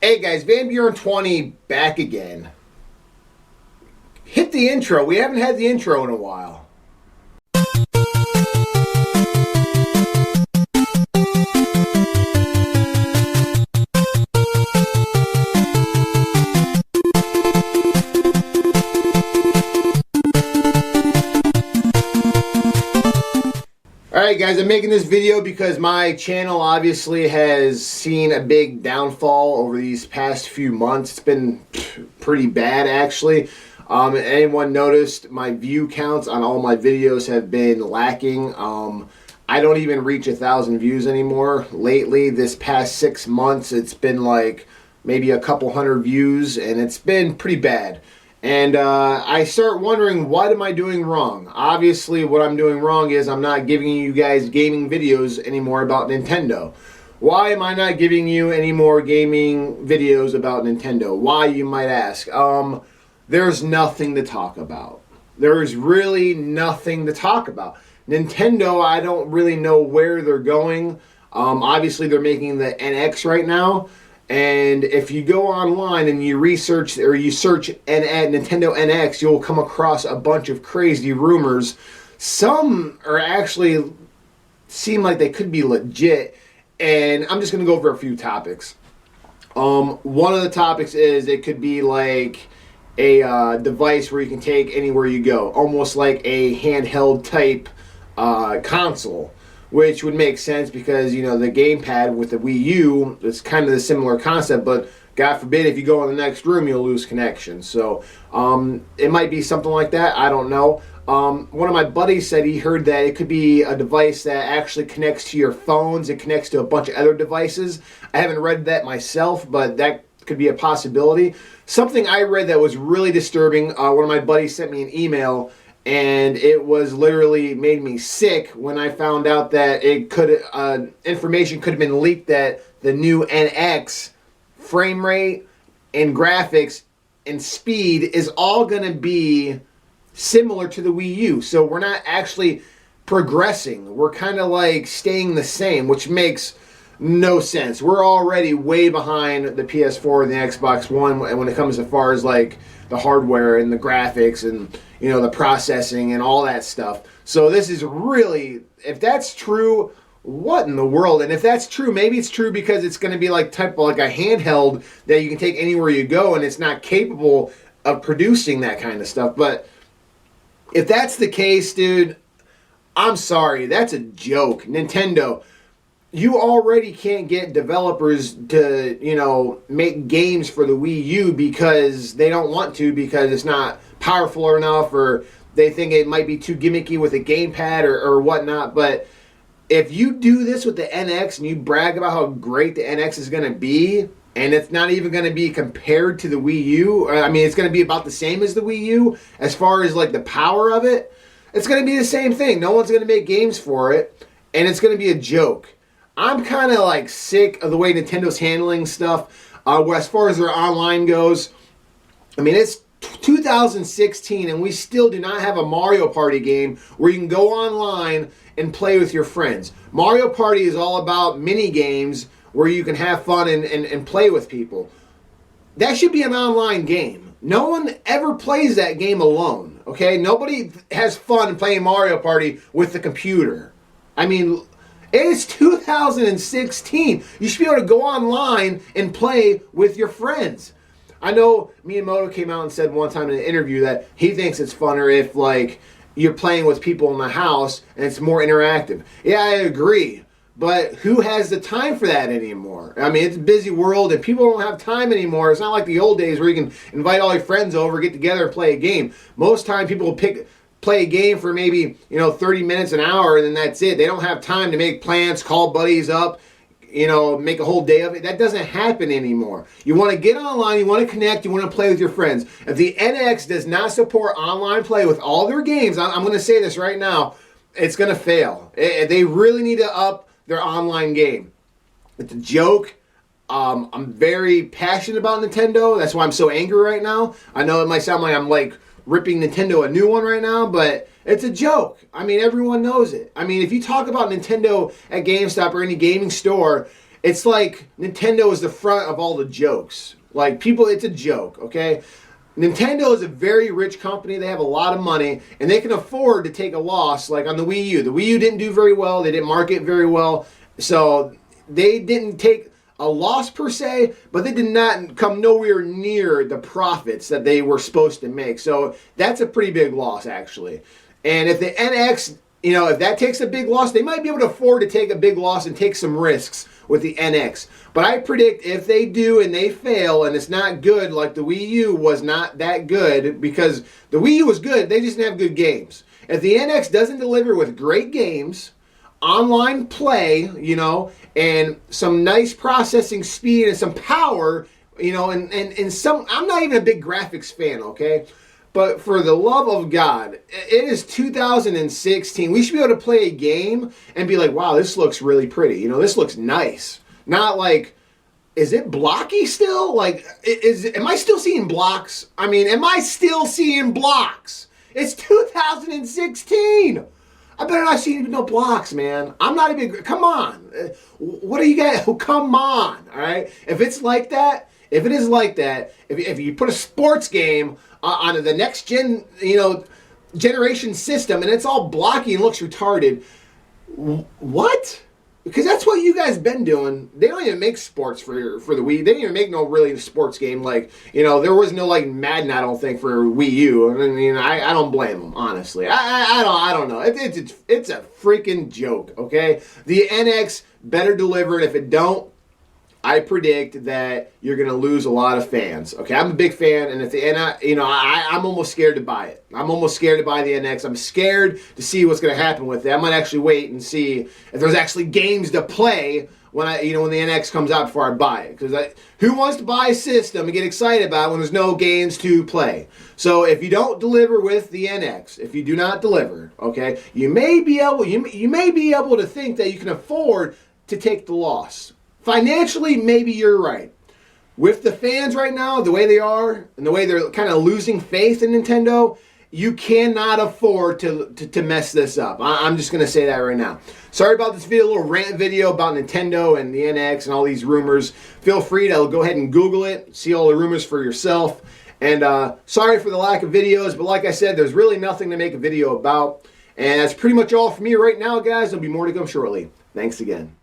Hey guys, Van Buren 20 back again. Hit the intro. We haven't had the intro in a while. Alright guys, I'm making this video because my channel obviously has seen a big downfall over these past few months. It's been pretty bad actually. Anyone noticed my view counts on all my videos have been lacking. I don't even reach 1,000 views anymore. Lately, this past 6 months, it's been like maybe a couple hundred views and it's been pretty bad. And I start wondering, what am I doing wrong? Obviously, what I'm doing wrong is I'm not giving you guys gaming videos anymore about Nintendo. Why am I not giving you any more gaming videos about Nintendo? Why, you might ask? There's nothing to talk about. There is really nothing to talk about. Nintendo, I don't really know where they're going. Obviously, they're making the NX right now. And if you go online and you research or you search Nintendo NX, you'll come across a bunch of crazy rumors. Some are actually seem like they could be legit. And I'm just going to go over a few topics. One of the topics is it could be like a device where you can take anywhere you go. Almost like a handheld type console. Which would make sense because, you know, the gamepad with the Wii U, it's kind of the similar concept, but God forbid if you go in the next room, you'll lose connection. So it might be something like that. I don't know. One of my buddies said he heard that it could be a device that actually connects to your phones. It connects to a bunch of other devices. I haven't read that myself, but that could be a possibility. Something I read that was really disturbing, one of my buddies sent me an email, and it was literally made me sick when I found out that it could information could have been leaked that the new NX frame rate and graphics and speed is all going to be similar to the Wii U. So we're not actually progressing. We're kind of like staying the same, which makes no sense. We're already way behind the PS4 and the Xbox One when it comes as far as like the hardware and the graphics and, you know, the processing and all that stuff. So this is really, if that's true, what in the world? And if that's true, maybe it's true because it's going to be like type of like a handheld that you can take anywhere you go and it's not capable of producing that kind of stuff. But if that's the case, dude, I'm sorry. That's a joke. Nintendo, you already can't get developers to, you know, make games for the Wii U because they don't want to because it's not powerful enough or they think it might be too gimmicky with a gamepad or whatnot. But if you do this with the NX and you brag about how great the NX is going to be and it's not even going to be compared to the Wii U, I mean, it's going to be about the same as the Wii U as far as like the power of it, it's going to be the same thing. No one's going to make games for it and it's going to be a joke. I'm kind of like sick of the way Nintendo's handling stuff as far as their online goes. I mean, it's 2016 and we still do not have a Mario Party game where you can go online and play with your friends. Mario Party is all about mini games where you can have fun and play with people. That should be an online game. No one ever plays that game alone, okay? Nobody has fun playing Mario Party with the computer. I mean, it's 2016. You should be able to go online and play with your friends. I know Miyamoto came out and said one time in an interview that he thinks it's funner if, like, you're playing with people in the house and it's more interactive. Yeah, I agree. But who has the time for that anymore? I mean, it's a busy world and people don't have time anymore. It's not like the old days where you can invite all your friends over, get together and play a game. Most time people will play a game for maybe, 30 minutes, an hour, and then that's it. They don't have time to make plans, call buddies up, make a whole day of it. That doesn't happen anymore. You want to get online, you want to connect, you want to play with your friends. If the NX does not support online play with all their games, I'm going to say this right now, it's going to fail. They really need to up their online game. It's a joke. I'm very passionate about Nintendo. That's why I'm so angry right now. I know it might sound like I'm like ripping Nintendo a new one right now, but it's a joke. I mean, everyone knows it. I mean, if you talk about Nintendo at GameStop or any gaming store, it's like Nintendo is the front of all the jokes. Like, people, it's a joke, okay? Nintendo is a very rich company. They have a lot of money, and they can afford to take a loss, like on the Wii U. The Wii U didn't do very well. They didn't market very well. So they didn't take a loss per se, but they did not come nowhere near the profits that they were supposed to make. So that's a pretty big loss, actually. And if the NX, you know, if that takes a big loss, they might be able to afford to take a big loss and take some risks with the NX. But I predict if they do and they fail and it's not good, like the Wii U was not that good, because the Wii U was good, they just didn't have good games. If the NX doesn't deliver with great games, online play, you know, and some nice processing speed and some power, you know, and some, I'm not even a big graphics fan, okay? But for the love of God, it is 2016. We should be able to play a game and be like, wow, this looks really pretty. You know, this looks nice. Not like, is it blocky still? Like, am I still seeing blocks? I mean, am I still seeing blocks? It's 2016. I better not see no blocks, man. I'm not even, come on. What are you guys, come on, all right? If it's like that, if it is like that, if you put a sports game on the next gen, you know, generation system, and it's all blocky and looks retarded, what? Because that's what you guys been doing. They don't even make sports for the Wii. They didn't even make no really sports game. Like, you know, there was no like Madden, I don't think, for Wii U. I mean, I don't blame them, honestly. I don't know. It's a freaking joke. Okay, the NX better deliver, and if it don't, I predict that you're going to lose a lot of fans. Okay, I'm a big fan, and I'm almost scared to buy it. I'm almost scared to buy the NX. I'm scared to see what's going to happen with it. I might actually wait and see if there's actually games to play when when the NX comes out before I buy it. Because who wants to buy a system and get excited about it when there's no games to play? So if you don't deliver with the NX, if you do not deliver, okay, you may be able to think that you can afford to take the loss. Financially, maybe you're right. With the fans right now, the way they are, and the way they're kind of losing faith in Nintendo, you cannot afford to mess this up. I'm just going to say that right now. Sorry about this video, a little rant video about Nintendo and the NX and all these rumors. Feel free to go ahead and Google it, see all the rumors for yourself. And sorry for the lack of videos, but like I said, there's really nothing to make a video about. And that's pretty much all for me right now, guys. There'll be more to come shortly. Thanks again.